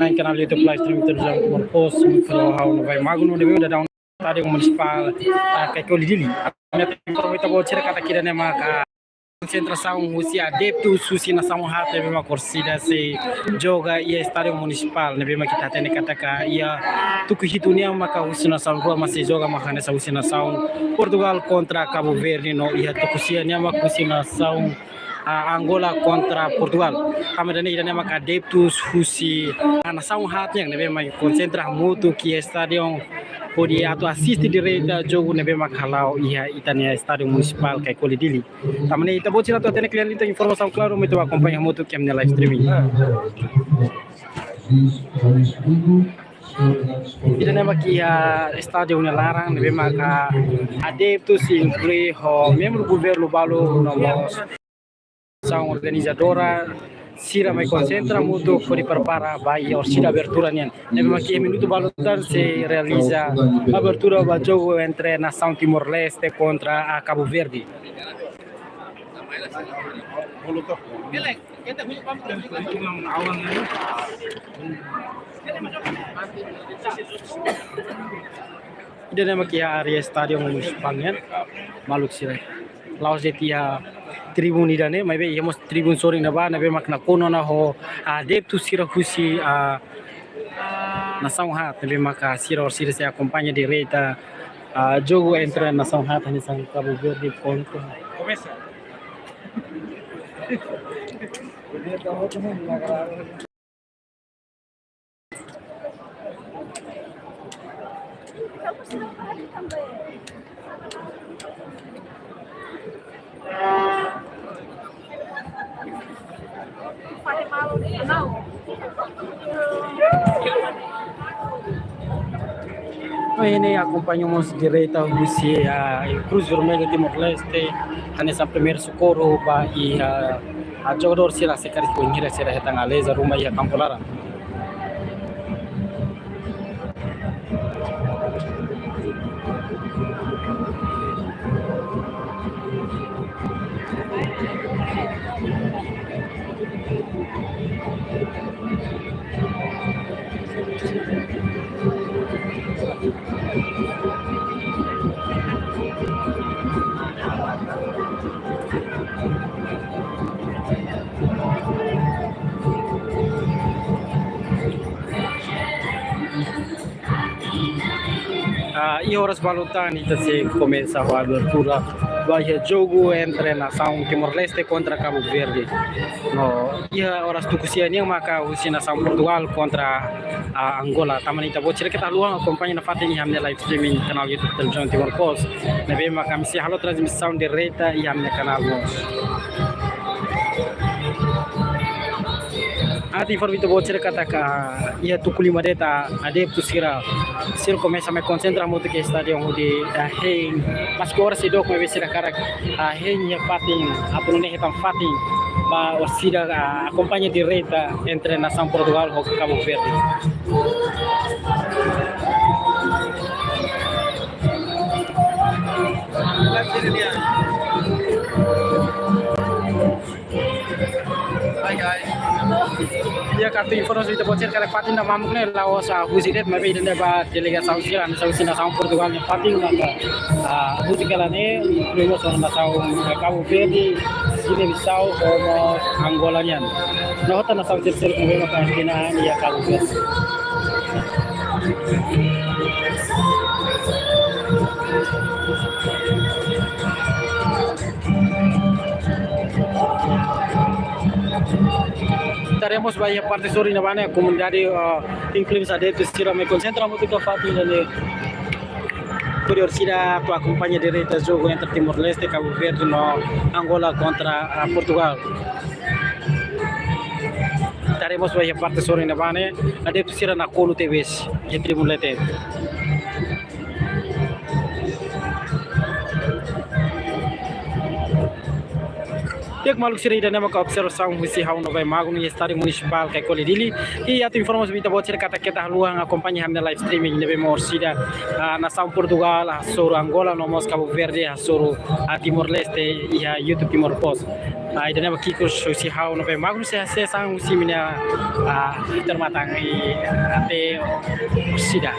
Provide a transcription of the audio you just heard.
Em canal YouTube live stream terjang Timor Pos kalau hau no vai maguno de da down tadi municipal kay ko lidili na informe ta bo cerca kata kira ne maka concentração usia adepto susi na samu hata bema korsida se joga ia estadio municipal ne bema kita tene kata ka ia tuku hitunia maka usina samu rua masih joga maka ne usina samu Portugal contra Cabo Verde no ia tuku sia ne maka usina samu Angola contra Portugal. Kami dan ini maka adeptus husi nação hatnya nebe mai konsentra mutu ki stadion podi atau assiste direita jogo nebe makalau ia itania stadion municipal kai kolidili. Tamane ita bocila to tene klian ita informação claro muito acompanha mutu que amne live streaming. Ida nema ki stadion larang nebe maka adeptus inclui ho membro governo balo nomos são organizadora sira mai concentra muito por prepara vai a abertura nian nebe que minuto balutar se realiza a abertura do jogo entre nação Timor Leste contra a Cabo Verde. Ida nema ki area stadion municipal nian maluk sira laos de tia tribun idane mai be yemos tribun soring na ba na be makna kono na ho adeptu sira husi nação hat be maka sira or sira se acompanha direita jogo entre nação hat e nação Cabo Verde contra começa ini acompanhamos direita Rússia Cruz Vermelha Timor Leste nessa primeiro socorro e a jogador sira sekar pungira sira hetang aleza rumah ia Campolara. E horas balutan ita se começa a abertura do jogo entre nação Timor Leste contra Cabo Verde. No, ia horas tukusian maka usi nação Portugal contra Angola. Taman ita bo cerita luang acompanha na fatin hamne live streaming canal YouTube televisão Timor Pos. Nabe maka misi halo transmissão direita e hamne canal Mos. Ati informato bo cerita ka ia tukuli madeta adeptu sira começa a me concentrar muito que stadion de hein mas que hora se dok me sira cara hein ia fatin apo ne hetam fatin ba sira acompanha direita entre nação Portugal e Cabo Verde. Dia kartu informasi kita bocor kalau Fatin dah mampu ni lawas husidet maybe dia dapat delegasi Australia, Saudi nação Portugal ni Fatin maka husikala ni lulus orang nação Cabo Verde, Guinea-Bissau, como Angola nian. Nota nação terceiro kembali maka Guinea ni Cabo Verde. Estaremos a parte sobre na bana comunidade incluímos adeptos sira me concentra muito que Fatin ali curiosidade tu acompanha direita jogo entre Timor Leste e Cabo Verde no Angola contra Portugal. Estaremos a parte sobre na bana adeptos sira na Colo TV de Tribun Lete. Tek maluk sira ida nama ka observação husi hau no vai mago no estádio municipal kai kolidili e atu informação bita bot cerca kata luang acompanha hamna live streaming nebe morsida nação Portugal a soro Angola no Cabo Verde a soro a Timor Leste e a YouTube Timor Pos Ida na bakiko susi hau no pe magun se sang usi mina termatang i ate sida